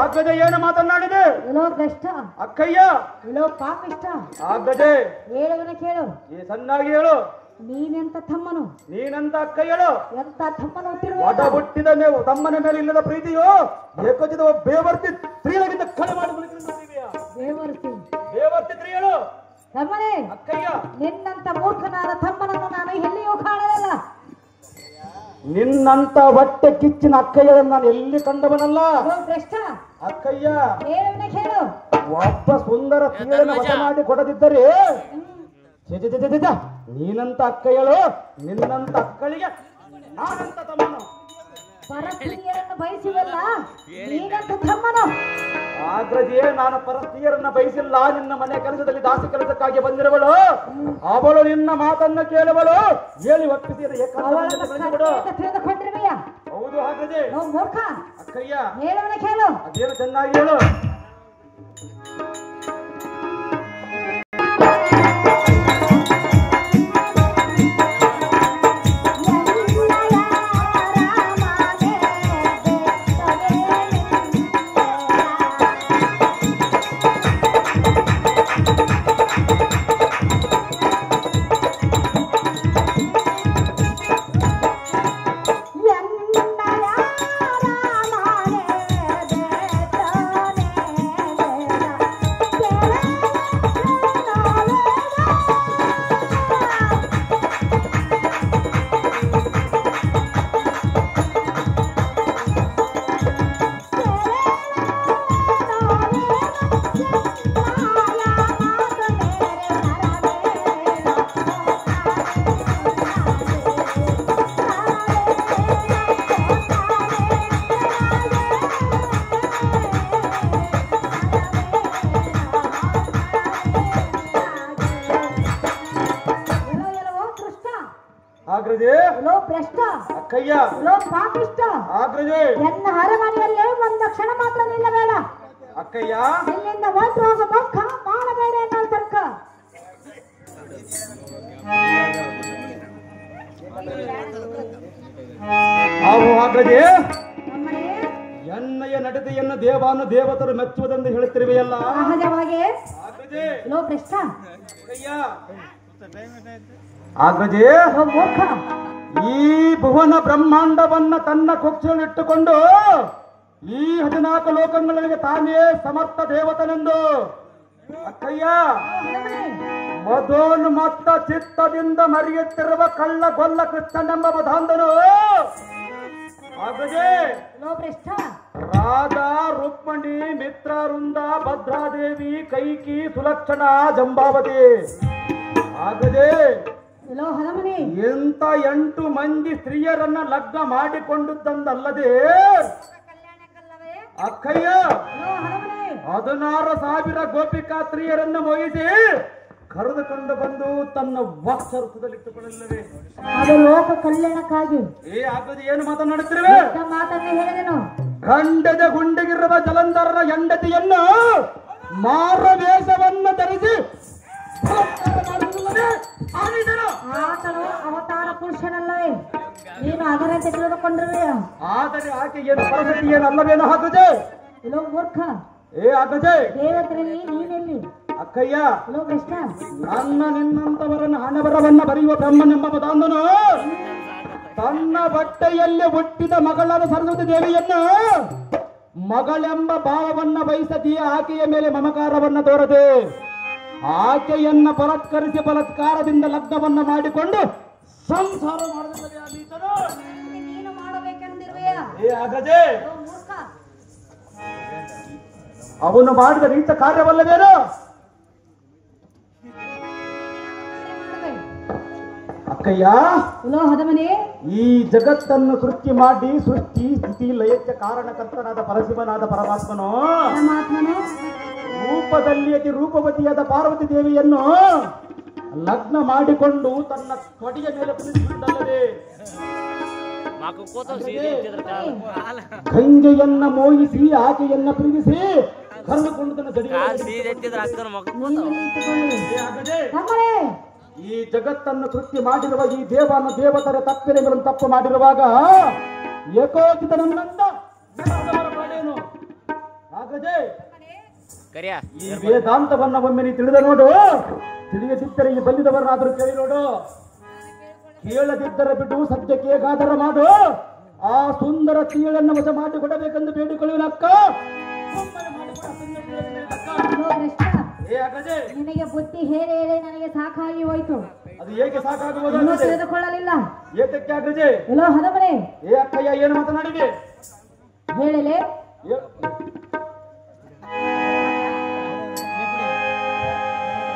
ಆಗ್ರಜೆ, ಏನು ಮಾತನಾಡಿದೆ? ಇಲೋ ಭ್ರಷ್ಟ. ಅಕ್ಕಯ್ಯ, ಇಲೋ ಪಾಪಿಷ್ಟ. ಆಗ್ರಜೆ, ಹೇಳುವನ ಕೇಳು. ಈ ಸಣ್ಣಾಗಿ ಹೇಳು. ನೀನೆಂತ ತಮ್ಮನು? ನೀನಂತ ಅಕ್ಕಯ್ಯಳು. ಎಂತ ತಮ್ಮನು ಒಡ ಹುಟ್ಟಿರುವ ಹುಟ್ಟಿದ ಮೇವು ತಮ್ಮನ ಮೇಲೆ ಇಲ್ಲದ ಪ್ರೀತಿಯು ಏಕೋಚಿತ ಬೇವರ್ತಿ ಸ್ತ್ರೀಗಳಿಂದ ಕಳೆ ಮಾಡಿ ದೇವರ್ತಿ. ಬೇವರ್ತಿ ಸ್ತ್ರೀಗಳು. ತಮ್ಮನೇ, ಅಕ್ಕಯ್ಯ, ನಿನ್ನಂತ ಮೂರ್ಖನಾದ ತಮ್ಮನನ್ನು ನಾನು ಎಲ್ಲಿಯೂ ಕಾಣಲಿಲ್ಲ. ನಿನ್ನಂತ ಹೊಟ್ಟೆ ಕಿಚ್ಚಿನ ಅಕ್ಕಯ್ಯರನ್ನು ನಾನು ಎಲ್ಲಿ ಕಂಡವನಲ್ಲ. ಲೋ ಭ್ರಷ್ಟ, ಅಕ್ಕಯ್ಯ ಹೇಳವನ ಕೇಳು. ಒಬ್ಬ ಸುಂದರ ತೀರನ್ನು ವಶ ಮಾಡಿ ಕೊಡದಿದ್ದರೆ ಛೆ, ಛೆ, ಛೆ, ಛೆ, ಛೆ, ನೀನಂತ ಅಕ್ಕಯ್ಯಳು, ನಿನ್ನಂತ ಅಕ್ಕಳಿಗೆ ನಾನಂತ ತಮ್ಮನು. ಪರಸ್ತ್ರೀಯರನ್ನು ಬಯಸಿವಲ್ಲ, ನೀನಂತ ತಮ್ಮನು. ಆಗ್ರಜೆ, ನಾನು ಪರಸ್ತ್ರೀಯರನ್ನ ಬಯಸಿಲ್ಲ. ನಿನ್ನ ಮನೆ ಕೆಲಸದಲ್ಲಿ ದಾಸಿ ಕೆಲಸಕ್ಕಾಗಿ ಬಂದಿರುವಳು. ಅವಳು ನಿನ್ನ ಮಾತನ್ನ ಕೇಳುವಳು. ಹೇಳಿ ಒಪ್ಪಿಸಿದ ತಿಳಿದುಕೊಂಡಿರುವೆಯ? ಹೌದು ಆಗ್ರಜೆ. ಲೋ ಮೂರ್ಖ, ಅಕ್ಕಯ್ಯ ಹೇಳವನ ಕೇಳು. ಅದೇನು ಚೆನ್ನಾಗಿ ಹೇಳು. ಲೋ ಭ್ರಷ್ಟ, ಅಕ್ಕಯ್ಯ ಲೋ ಪಾಪಿಷ್ಟ, ಆಗ್ರಜೆ ಎನ್ನ ಅರಮನೆಯಲ್ಲೇ ಒಂದು ಕ್ಷಣ ಮಾತ್ರ ನಿಲ್ಲಬೇಡ. ಅಕ್ಕಯ್ಯ ಇಲ್ಲಿಂದ ಹೊರಟು ಹೋಗ ಮುಖ ಮಾಡಬೇಡ ಎನ್ನುವ ತರ್ಕ. ಆಗ್ರಜೆ ನಮ್ಮನೆ ಎನ್ನಯ ನಡತೆಯನ್ನು ದೇವಾನು ದೇವತರು ಮೆಚ್ಚುವುದೆಂದು ಹೇಳುತ್ತಿರುವೆಯಲ್ಲ. ಸಹಜವಾಗಿ. ಆಗ್ರಜೆ ಲೋ ಭ್ರಷ್ಟ, ಅಕ್ಕಯ್ಯ ಆಗ್ರಜೆ ಲೋ ಮೂರ್ಖ, ಈ ಭುವನ ಬ್ರಹ್ಮಾಂಡವನ್ನ ತನ್ನ ಕೊಚ್ಚಲಿಟ್ಟುಕೊಂಡು ಈ 14 ಲೋಕಗಳಿಗೆ ತಾನೇ ಸಮರ್ಥ ದೇವತನೆಂದು ಅಕ್ಕಯ್ಯ ಮಧೋನ್ಮತ್ತ ಚಿತ್ತದಿಂದ ಮರೆಯುತ್ತಿರುವ ಕಳ್ಳ ಗೊಲ್ಲ ಕೃಷ್ಣನೆಂಬ ಮಧಾಂಧನು ಆಗ್ರಜೆ ಲೋ ಭ್ರಷ್ಟ, ರಾಧಾ ರುಕ್ಮಣಿ ಮಿತ್ರವೃಂದ ಭದ್ರಾದೇವಿ ಕೈಕಿ ಸುಲಕ್ಷಣ ಜಂಬಾವತಿ ಆಗ್ರಜೆ ಲೋ ಹಲಮನೆ, ಎಂತ 8 ಮಂದಿ ಸ್ತ್ರೀಯರನ್ನ ಲಗ್ನ ಮಾಡಿಕೊಂಡುದಲ್ಲದೆ ಅಕ್ಕಯ್ಯ ಲೋ ಹಲಮನೆ, 16,000 ಗೋಪಿಕಾ ಸ್ತ್ರೀಯರನ್ನು ಮೋಹಿಸಿ ಕರೆದುಕೊಂಡು ಬಂದು ತನ್ನ ವಕ್ಷರೂಪದಲ್ಲಿಟ್ಟುಕೊಳ್ಳಲಿಲ್ಲವೇ? ಅದು ಲೋಕ ಕಲ್ಯಾಣಕ್ಕಾಗಿ. ಆಗ್ರಜೆ ಏನು ಮಾತನಾಡುತ್ತಿರುವೆ? ಮಾತನ್ನೇ ಹೇಳಿದೆನು. ಖಂಡದ ಗುಂಡಿಗಿರುವ ಜಲಂಧರನ ಹೆಂಡತಿಯನ್ನು ಮಾರವೇಷವನ್ನು ಧರಿಸಿ ಆತನು ಅವತಾರ ಪುರುಷನಲ್ಲವೇ? ನೀನು ಅದರಂತೆ ತಿಳಿದುಕೊಂಡಿರುವೆಯ? ಆದರೆ ಆಕೆ ಏನು ಪರಿಸ್ಥಿತಿ ಏನು ಅಲ್ಲವೇನು ಆಗ್ರಜೆ? ಲೋ ಮೂರ್ಖ, ಆಗ್ರಜೆ ದೇವತೆಯಲ್ಲಿ ನೀನೆಲ್ಲಿ? ಅಕ್ಕಯ್ಯ ಲೋ ಭ್ರಷ್ಟ, ನನ್ನ ನಿನ್ನಂತವರನ್ನು ಹಣಬರವನ್ನ ಬರೆಯುವ ಬ್ರಹ್ಮನೆಂಬ ಮದಾಂಧನು ತನ್ನ ಹೊಟ್ಟೆಯಲ್ಲಿ ಹುಟ್ಟಿದ ಮಗಳಾದ ಸರಸ್ವತಿ ದೇವಿಯನ್ನು ಮಗಳೆಂಬ ಭಾವವನ್ನ ಬಯಸದಿ ಆಕೆಯ ಮೇಲೆ ಮಮಕಾರವನ್ನ ತೋರದೆ ಆಕೆಯನ್ನ ಬಲಾತ್ಕರಿಸಿ ಬಲಾತ್ಕಾರದಿಂದ ಲಗ್ನವನ್ನ ಮಾಡಿಕೊಂಡು ಸಂಸಾರ ನೀನು ಮಾಡಬೇಕೆಂದಿರುವೆಯ? ಆಗದೆ ಲೋ ಮೂರ್ಖ, ಅವನು ಮಾಡಿದ ನೀಚ ಕಾರ್ಯವಲ್ಲವೇನು? ಅಕ್ಕಯ್ಯ ಲೋ ಹದಮನೆ, ಈ ಜಗತ್ತನ್ನು ಸೃಷ್ಟಿ ಮಾಡಿ ಸೃಷ್ಟಿ ಸ್ಥಿತಿ ಲಯಕ್ಕೆ ಕಾರಣಕರ್ತನಾದ ಪರಶಿವನಾದ ಪರಮಾತ್ಮನು ಪರಮಾತ್ಮನು ರೂಪದಲ್ಲಿ ಅತಿ ರೂಪವತಿಯಾದ ಪಾರ್ವತಿ ದೇವಿಯನ್ನು ಲಗ್ನ ಮಾಡಿಕೊಂಡು ತನ್ನ ತೊಡೆಯ ಮೇಲೆ ಕುಳಿತುಕೊಂಡಲ್ಲದೆ ಗಂಗೆಯನ್ನ ಮೋಹಿಸಿ ಆಕೆಯನ್ನ ಪ್ರೀತಿಸಿ ಕರೆದುಕೊಂಡು ತನ್ನ ತಮ್ಮನೇ, ಈ ಜಗತ್ತನ್ನು ಸೃಷ್ಟಿ ಮಾಡಿರುವ ಈ ದೇವನ ದೇವತರ ತಪ್ಪಿರಗಳನ್ನು ತಪ್ಪು ಮಾಡಿರುವಾಗ ಏಕೋಚಿತ ನನ್ನಂತ ಹಾಗದೆ ಈ ವೇದಾಂತವನ್ನ ಒಮ್ಮೆ ನೀ ತಿಳಿದ ನೋಡು. ತಿಳಿಯದಿದ್ದರೆ ಈ ಬಂದಿದವರನ್ನಾದರೂ ಕೇಳಿ ನೋಡು. ಕೇಳದಿದ್ದರೆ ಬಿಟ್ಟು ಸದ್ಯಕ್ಕೆ ಗಾದರ ಮಾಡು. ಆ ಸುಂದರ ತೀಳನ್ನು ವಶ ಮಾಡಿ ಕೊಡಬೇಕೆಂದು ಬೇಡಿಕೊಳ್ಳುವನಕ್ಕ. ನಿನಗೆ ಬುದ್ಧಿ ಹೇಳಿ ಹೇಳಿ ನನಗೆ ಸಾಕಾಗಿ ಹೋಯ್ತು. ಅದು ಏಕೆ ಸಾಕಾಗಬಹುದು ಇನ್ನೂ ತಿಳಿದುಕೊಳ್ಳಲಿಲ್ಲ. ಏತಕ್ಕೆ ಅಗ್ರಜೆ? ಎಲ್ಲೋ ಹದಮನೆ, ಏ ಅಕ್ಕಯ್ಯ, ಏನು ಮಾತನಾಡಿದೆ ಹೇಳಲೆ.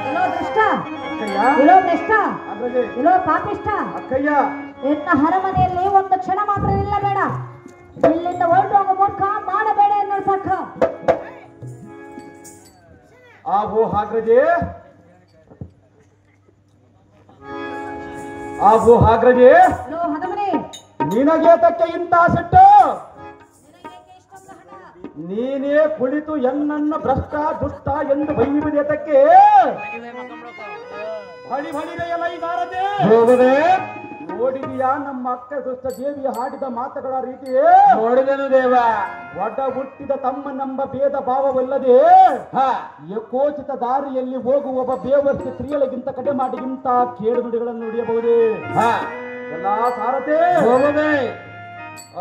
ಎಲ್ಲೋ ದುಷ್ಟ, ಅಕ್ಕಯ್ಯ, ಎಲ್ಲೋ ಭ್ರಷ್ಟ, ಅಗ್ರಜೆ, ಎಲ್ಲೋ ಪಾಪಿಷ್ಟ, ಅಕ್ಕಯ್ಯ, ಎನ್ನ ಹರಮನೆಯಲ್ಲಿ ಒಂದು ಕ್ಷಣ ಮಾತ್ರ ನಿಲ್ಲಬೇಡ. ಇಲ್ಲಿಂದ ಹೊರಟು ಹೋಗೋ ಮೂರ್ಖ ಮಾಡಬೇಡ ಎನ್ನುವ ಸಾಕ. ಆವೋ ಹಾಗ್ರಜೆ, ಆವೋ ಹಾಗ್ರಜೆ, ಎಲ್ಲೋ ಹದಮನೆ, ನಿನಗೇತಕ್ಕೆ ಇಂಥ ಸಿಟ್ಟು? ನೀನೇ ಕುಳಿತು ಎನ್ನನ್ನು ಭ್ರಷ್ಟ ದುಷ್ಟ ಎಂದು ಬೈಯುವುದೇತಕ್ಕೆ? ಬಳಿ ಬಳಿದೆಯಲ್ಲ ಈ ಗಾರದೆ. ನೋಡಿದೀಯಾ ನಮ್ಮ ಅಕ್ಕ ದುಷ್ಟ ದೇವಿಯ ಹಾಡಿದ ಮಾತುಗಳ ರೀತಿ? ನೋಡಿದನು ದೇವ. ಒಡ ಹುಟ್ಟಿದ ತಮ್ಮನೆಂಬ ಭೇದ ಭಾವವಲ್ಲದೆ ಯಕೋಚಿತ ದಾರಿಯಲ್ಲಿ ಹೋಗುವ ಬೇವರ್ತಿ ಸ್ತ್ರೀಯಳಿಗಿಂತ ಕಡೆ ಮಾಡಿಗಿಂತ ಕೇಡು ನುಡಿಗಳನ್ನು ನುಡಿಯಬಹುದೇ? ಎಲ್ಲಾ ಸಾರತೆ.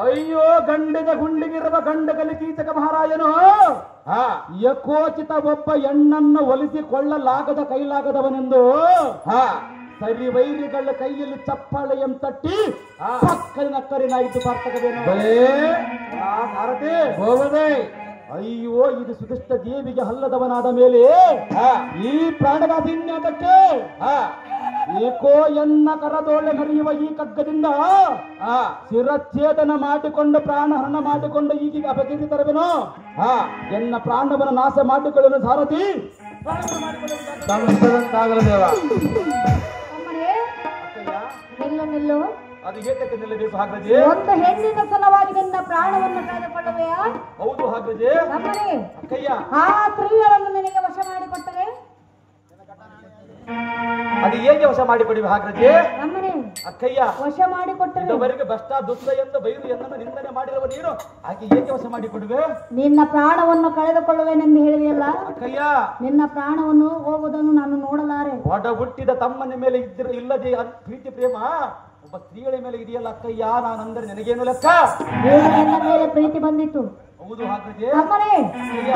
ಅಯ್ಯೋ ಗಂಡದ ಗುಂಡಿಗಿರುವ ಗಂಡಗಲಿ ಕೀಚಕ ಮಹಾರಾಜನು ಯಕೋಚಿತ ಒಬ್ಬ ಹೆಣ್ಣನ್ನು ಒಲಿಸಿಕೊಳ್ಳಲಾಗದ ಕೈಲಾಗದವನೆಂದು ಸರಿ ವೈರಿಗಳ ಕೈಯಲ್ಲಿ ಚಪ್ಪಾಳೆಯನ್ನು ತಟ್ಟಿ ಪಕ್ಕದ ಕರಿನಾಯಿತು ಸಾರ್ಥಕವೇನು? ಭಾರತೆ ಹೋಗದೆ. ಅಯ್ಯೋ ಇದು ಸುದುಷ್ಟ ದೇವಿಗೆ ಹಲ್ಲದವನಾದ ಮೇಲೆ ಈ ಪ್ರಾಣಘಾತಿ ಇನ್ಯಾತಕ್ಕೆ? ಏಕೋ ಎನ್ನ ಕರದೋಳೆ ಹರಿಯುವ ಈ ಕಗ್ಗದಿಂದ ಶಿರಚ್ಛೇದನ ಮಾಡಿಕೊಂಡು ಪ್ರಾಣಹರಣ ಮಾಡಿಕೊಂಡು ಈಗೀಗ ಅಪಕೀರ್ತಿ ತರಬೇನು. ಎನ್ನ ಪ್ರಾಣವನ್ನು ನಾಶ ಮಾಡಿಕೊಳ್ಳಲು ಸಾರಥಿ ದೇವ. ನಿಲ್ಲು ನಿಲ್ಲು. ಅದು ಏತಕ್ಕೆ ನಿಲ್ಲಬೇಕು ಹಾಗ್ರಜೆ? ಒಂದು ಹೆಣ್ಣಿನ ಸಲುವಾಗಿ ನಿನ್ನ ಪ್ರಾಣವನ್ನು ಕಳೆದುಕೊಳ್ಳುವೆಯಾ? ಹೌದು ಹಾಗ್ರಜೆ. ಅಕ್ಕಯ್ಯ, ಆ ಸ್ತ್ರೀಯರನ್ನು ನಿನಗೆ ವಶ ಮಾಡಿಕೊಟ್ಟರೆ ಅದು ಹೇಗೆ ವಶ ಮಾಡಿಕೊಡಿವೆ ಹಾಗ್ರಜೆ? ನಮ್ಮನೆ ಅಕ್ಕಯ್ಯ, ವಶ ಮಾಡಿಕೊಟ್ಟರೆ ಇದುವರೆಗೆ ಭ್ರಷ್ಟ ದುಷ್ಟ ಎಂದು ಬೈದು ಎನ್ನನ್ನು ನಿಂದನೆ ಮಾಡಿರುವ ನೀನು ಆಕೆ ಹೇಗೆ ವಶ ಮಾಡಿಕೊಡುವೆ? ನಿನ್ನ ಪ್ರಾಣವನ್ನು ಕಳೆದುಕೊಳ್ಳುವೆನೆಂದು ಹೇಳಿದೆಯಲ್ಲ ಅಕ್ಕಯ್ಯ, ನಿನ್ನ ಪ್ರಾಣವನ್ನು ಹೋಗುವುದನ್ನು ನಾನು ನೋಡಲಾರೆ. ಒಡ ಹುಟ್ಟಿದ ತಮ್ಮನ ಮೇಲೆ ಇಲ್ಲದೆ ಪ್ರೀತಿ ಪ್ರೇಮ ಒಬ್ಬ ಸ್ತ್ರೀಗಳ ಮೇಲೆ ಇದೆಯಲ್ಲ ಅಕ್ಕಯ್ಯ, ನಾನಂದರೆ ನನಗೇನು ಲೆಕ್ಕ? ನನ್ನ ಮೇಲೆ ಪ್ರೀತಿ ಬಂದಿತ್ತು. ಹೌದು ಹಾಗ್ರಜೆ. ನಮ್ಮನೆ ಅಕ್ಕಯ್ಯ,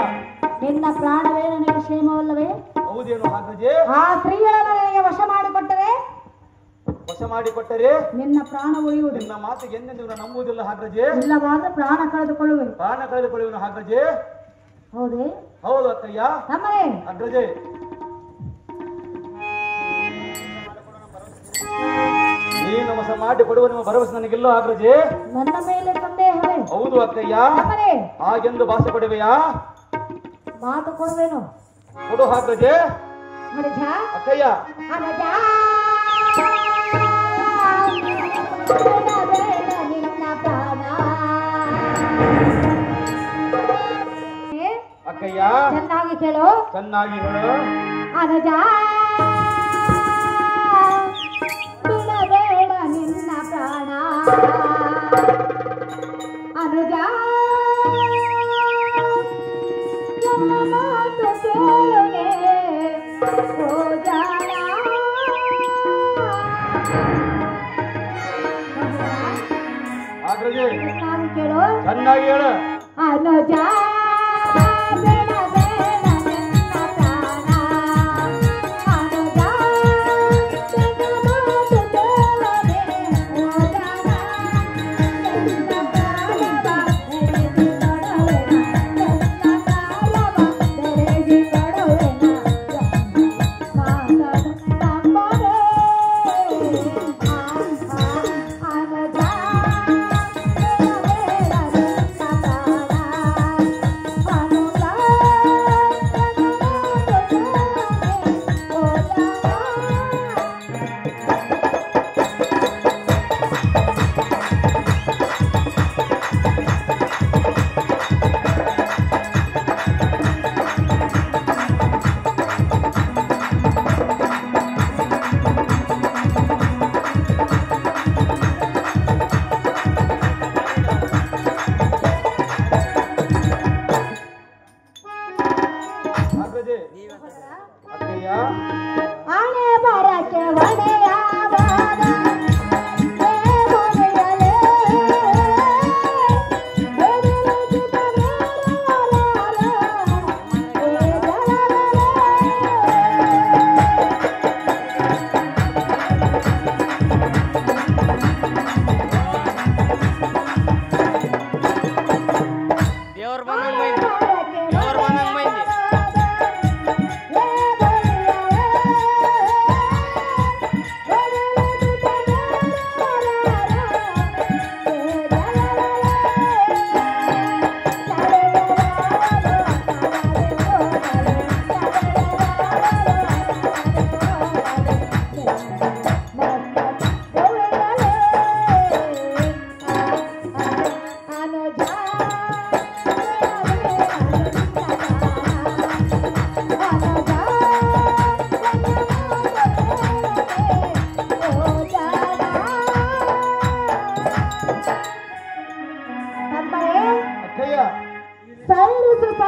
ನಿನ್ನ ಪ್ರಾಣವೇ ನನಗೆ ಕ್ಷೇಮವಲ್ಲವೇ? ಹೌದೇನು ಹಾಗ್ರಜೆ? ಆ ಸ್ತ್ರೀಯರನ್ನು ನನಗೆ ವಶ ಮಾಡಿಕೊಟ್ಟರೆ ವಶ ಮಾಡಿಕೊಟ್ಟರೆ ನಿನ್ನ ಪ್ರಾಣ ಉಳಿಯುವುದು. ನಿನ್ನ ಮಾತಿಗೆ ಎಂದೆಂದು ನಂಬುವುದಿಲ್ಲ ಹಾಗ್ರಜೆ. ಇಲ್ಲವಾದ್ರೆ ಪ್ರಾಣ ಕಳೆದುಕೊಳ್ಳುವೆ. ಪ್ರಾಣ ಕಳೆದುಕೊಳ್ಳುವನು ಹಾಗ್ರಜೆ. ಹೌದೇ? ಹೌದು ಅಕ್ಕಯ್ಯ. ನಮ್ಮನೆ ಅಗ್ರಜೆ, ನೀನು ವಶ ಮಾಡಿ ಕೊಡುವ ನಿಮ್ಮ ಭರವಸೆ ನನಗಿಲ್ಲ ಹಾಗ್ರಜೆ. ನನ್ನ ಮೇಲೆ ಸಂದೇಹವೇ? ಹೌದು ಅಕ್ಕಯ್ಯ. ನಮ್ಮನೆ ಹಾಗೆಂದು ಭಾಷೆ ಕೊಡುವೆಯಾ? ಮಾತು ಕೊಡುವೇನು? ಕೊಡು ಹಾಗ್ರಜೆ. ಅನುಜ, ಅಕ್ಕಯ್ಯ, ಅನುಜ, ಬಿಡಬೇಡ ನಿನ್ನ ಪ್ರಾಣ. ಅಕ್ಕಯ್ಯ, ಚೆನ್ನಾಗಿ ಕೇಳು. ಚೆನ್ನಾಗಿ ಹೇಳು. ಅನುಜ, ಬಿಡಬೇಡ ನಿನ್ನ ಪ್ರಾಣ. ಅನುಜ, ನನ್ನ ಮಾತು ಕೇಳುವೆ ಓ ಜಾಣ. ಹಾಗ್ರಜೆ, ಚೆನ್ನಾಗಿ ಕೇಳು. ಚೆನ್ನಾಗಿ ಹೇಳು. ಅನುಜ, ಬಿಡಬೇಡ ನಿನ್ನ ಪ್ರಾಣ. ಅನುಜ, ನನ್ನ ಮಾತು ಕೇಳುವೆ ಓ ಜಾಣ. ನಿನ್ನ ಪ್ರಾಣವ ಬೆರೆಸಿ ಕೊಡುವೆನ. ನಿನ್ನ ಪ್ರಾಣವ ಬೆರೆಸಿ ಕೊಡುವೆನ. ಮಾತನು ನಂಬರೆ. ಅನುಜ, ಹಾಗ್ರಜೆ. ಅಕ್ಕಯ್ಯ, ಆನೆ ಬರಕ್ಕೆ ಒಡೆಯವಾದ ದೇವರೆಯಲೇ. ಎದುರುಗಿದ ಮೇಲಾರಾರ ಏ ಜಲರಲೇ.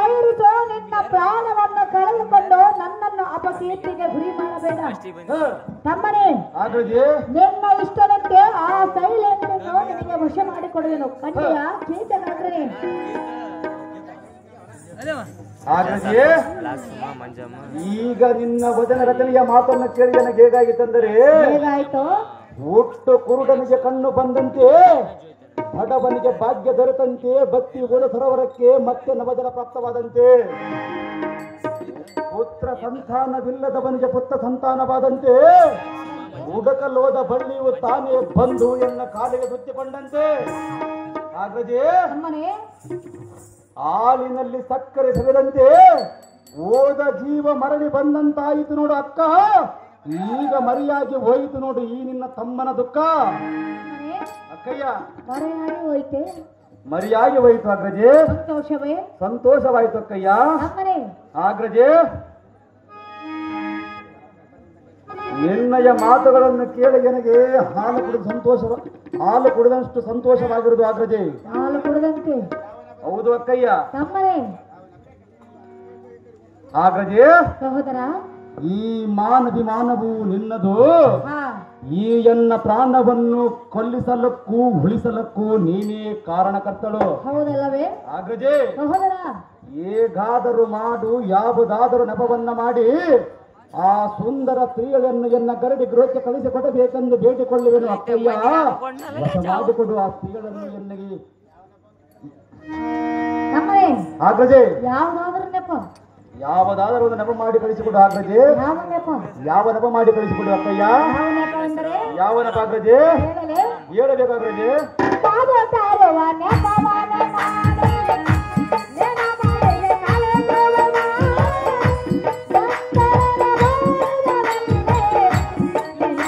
ಧೈರ್ಯಿಸೋ, ನಿನ್ನ ಪ್ರಾಣವನ್ನು ಕಳೆದುಕೊಂಡು ನನ್ನನ್ನು ಅಪಕೀರ್ತಿಗೆ ಗುರಿ ಮಾಡಬೇಡ. ತಮ್ಮನೇ, ಅಗ್ರಜಿ ನಿನ್ನ ಇಷ್ಟದಂತೆ ಆ ಶೈಲೇಂದ್ರನ್ನು ನಿನಗೆ ವಶ ಮಾಡಿಕೊಡುವೆನು. ಕಂಡಿಯ ಕೀಚಕಾಗ್ರೇ. ಅಗ್ರಜಿ ಮಂಜಮ್ಮ ಈಗ ನಿನ್ನ ವಚನ ರಚನೆಯ ಮಾತನ್ನು ಕೇಳಿ ನನಗೆ ಹೇಗಾಗಿತ್ತಂದರೆ, ಹೇಗಾಯ್ತು? ಒಟ್ಟು ಕುರುಡನಿಗೆ ಕಣ್ಣು ಬಂದಂತೆ, ಬಡವನಿಗೆ ಭಾಗ್ಯ ದೊರೆತಂತೆ, ಭಕ್ತಿ ಹೋದ ಸರೋವರಕ್ಕೆ ಮತ್ತೆ ನವಜಲ ಪ್ರಾಪ್ತವಾದಂತೆ, ಪುತ್ರ ಸಂತಾನವಿಲ್ಲದವನಿಗೆ ಪುತ್ರ ಸಂತಾನವಾದಂತೆ, ಹುಡುಕಲೋದ ಬಳ್ಳಿಯು ತಾನೇ ಬಂದು ಎನ್ನ ಕಾಲಿಗೆ ಸುತ್ತಿಕೊಂಡಂತೆ. ಹಾಗಾಗಿ ತಮ್ಮನೇ, ಹಾಲಿನಲ್ಲಿ ಸಕ್ಕರೆ ಸವಿದಂತೆ ಓದ ಜೀವ ಮರಳಿ ಬಂದಂತಾಯಿತು ನೋಡು ಅಕ್ಕ. ಈಗ ಮರಿಯಾಗಿ ಹೋಯಿತು ನೋಡು ಈ ನಿನ್ನ ತಮ್ಮನ ದುಃಖ. ಅಕ್ಕಯ್ಯ, ಮರೆಯಾಗಿ ಹೋಯ್ತೆ. ಮರಿಯಾಗಿ ಹೋಯಿತು ಅಗ್ರಜೆ. ಸಂತೋಷವೇ? ಸಂತೋಷವಾಯಿತು ಅಕ್ಕಯ್ಯ. ತಮ್ಮನೇ, ಅಗ್ರಜೆ ನಿನ್ನಯ ಮಾತುಗಳನ್ನು ಕೇಳಿ ನನಗೆ ಹಾಲು ಕುಡಿದಷ್ಟು ಸಂತೋಷವಾಗಿರುವುದು ಅಗ್ರಜೆ. ಹಾಲು ಕುಡಿದಂತೆ. ಹೌದು ಅಕ್ಕಯ್ಯ. ತಮ್ಮನೇ, ಅಗ್ರಜೆ ಸಹೋದರ, ಈ ಮಾನವಿಮಾನವು ನಿನ್ನದು. ಹಾ, ಈ ಎನ್ನ ಪ್ರಾಣವನ್ನು ಕೊಲ್ಲಿಸಲಕ್ಕೂ ಉಳಿಸಲಕ್ಕೂ ನೀನೇ ಕಾರಣಕರ್ತಳು. ಹೌದಲ್ಲವೇ ಅಗ್ರಜೆ, ಸಹೋದರ? ಹೇಗಾದರೂ ಮಾಡು, ಯಾವುದಾದರೂ ನೆಪವನ್ನ ಮಾಡಿ ಆ ಸುಂದರ ಸ್ತ್ರೀಗಳನ್ನು ಎನ್ನ ಗರಡಿ ಗೃಹಕ್ಕೆ ಕಳಿಸಿಕೊಡಬೇಕೆಂದು ಬೇಡಿಕೊಳ್ಳುವೆನು ಅಕ್ಕಯ್ಯ. ವಶ ಮಾಡಿಕೊಡು ಆ ಸ್ತ್ರೀಗಳನ್ನು ಎನ್ನಗೆ. ತಮ್ಮನೇ, ಅಗ್ರಜೆ ಯಾವುದಾದ್ರೂ ನೆಪ? ಯಾವುದಾದರೂ ಒಂದು ನೆಪ ಮಾಡಿ ಕಳಿಸಿಕೊಡು ಅಗ್ರಜೆ. ಯಾವ ನೆಪ? ಯಾವ ನೆಪ ಮಾಡಿ ಕಳಿಸಿಕೊಡು ಅಕ್ಕಯ್ಯ. ಯಾವ ನೆಪ ಅಂದರೆ ಯಾವ ನೆಪ ಅಗ್ರಜೆ? ಹೇಳಲೇ? ಹೇಳಬೇಕು ಅಗ್ರಜೆ. ಪಾದ ತಾರುವ ನೆಪವನ ಮಾಡೆ, ನೆನ ಮಾಡಿದೆ ಕಳೆದವನ, ಸಂತರನ ಬೋಧವಂತೆ, ನಿನ್ನ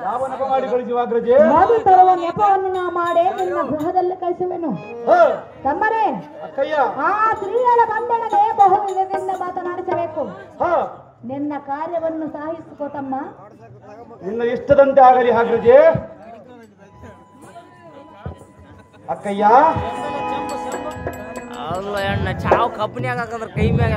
ಯಾವ ನೆಪ ಮಾಡಿ ಕಳಿಸುವ ಅಗ್ರಜೆ? ಮಧು ತರುವ ನೆಪವನ್ನು ನಾ ಮಾಡಿ ನಿನ್ನ ಗೃಹದಲ್ಲಿ ಕಳಿಸುವೆನು. ತಮ್ಮರೇ, ಅಕ್ಕಯ್ಯ, ಆ ಸ್ತ್ರೀಯರ ಬಂಧನಗೆ ಬಹು ವಿಧದಿಂದ ಮಾತನಾಡಿಸಬೇಕು. ನಿನ್ನ ಕಾರ್ಯವನ್ನು ಸಾಧಿಸಿಕೋ ತಮ್ಮ. ನಿನ್ನ ಇಷ್ಟದಂತೆ ಆಗಲಿ ಅಗ್ರಜೆ. ಅಕ್ಕಯ್ಯ, ಅಲ್ಲ ಎಣ್ಣ ಚಾವ್ ಕಬ್ಬನ್ಯಾಗ ಹಾಕಂದ್ರ ಕೈ ಮ್ಯಾಗ